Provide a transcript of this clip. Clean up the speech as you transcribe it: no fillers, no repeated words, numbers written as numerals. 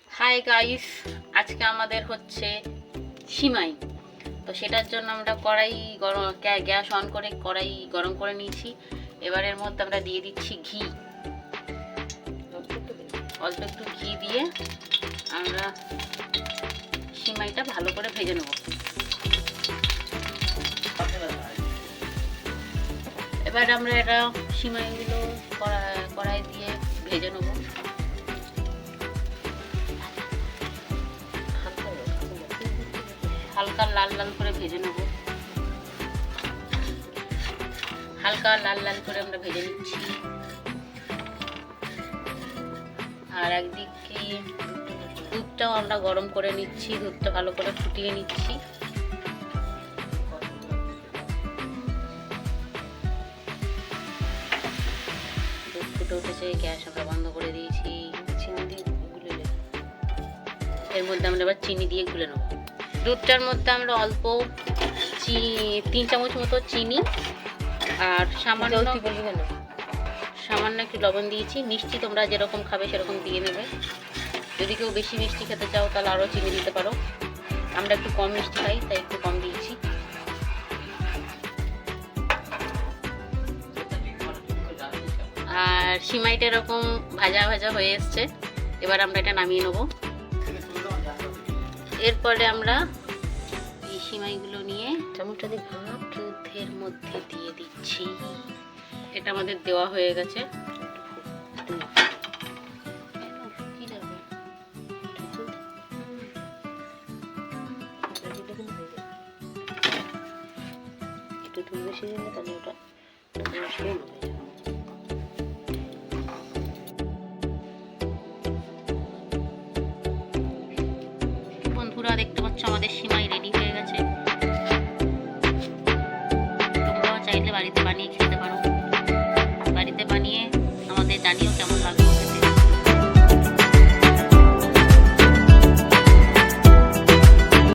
Hi guys, আজকে আমাদের হচ্ছে সিমাই। তো সেটার জন্য আমরা গ্যাস অন করে কড়াই গরম করে নিয়েছি। এবার এর মধ্যে আমরা দিয়ে দিচ্ছি ঘি। অল্প একটু ঘি দিয়ে আমরা সিমাইটা ভালো করে ভেজে নেব। এবার আমরা এটা সিমাইগুলো কড়াই দিয়ে ভেজে নেব। হালকা লাল লাল করে ভেজে নেব। হালকা লাল লাল করে আমরা ভেজে নিচ্ছি। আর একদিকে দুধটাও আমরা গরম করে নিচ্ছি। দুধটা ভালো করে ফুটিয়ে নিচ্ছি। দুধ ফুটে উঠেছে, গ্যাস আমরা বন্ধ করে দিয়েছি। চিনি দিয়ে গুলে নেব। এর মধ্যে আমরা এবার চিনি দিয়ে গুলে নেব। দুধটার মধ্যে আমরা অল্প 3 চামচ মতো চিনি আর সামান্য একটু লবণ দিয়েছি। মিষ্টি তোমরা যেরকম খাবে সেরকম দিয়ে নেবে। যদি কেউ বেশি মিষ্টি খেতে চাও তাহলে আরও চিনি দিতে পারো। আমরা একটু কম মিষ্টি খাই তাই একটু কম দিয়েছি। আর সিমাইটা এরকম ভাজা ভাজা হয়ে এসছে। এবার আমরা এটা নামিয়ে নেব। এরপরে আমরা এই সিমাইগুলো নিয়ে চামচটা দিয়ে দুধের মধ্যে দিয়ে দিচ্ছি। এটা আমাদের দেওয়া হয়ে গেছে। একটু দুধ বেশি দিলে তাহলে ওটা বন্ধুরা দেখতে পাচ্ছ আমাদের সিমাই রেডি হয়ে গেছে। তোমরাও চাইলে বাড়িতে বানিয়ে খেতে পারো। বাড়িতে বানিয়ে আমাদের জানিও কেমন লাগবে।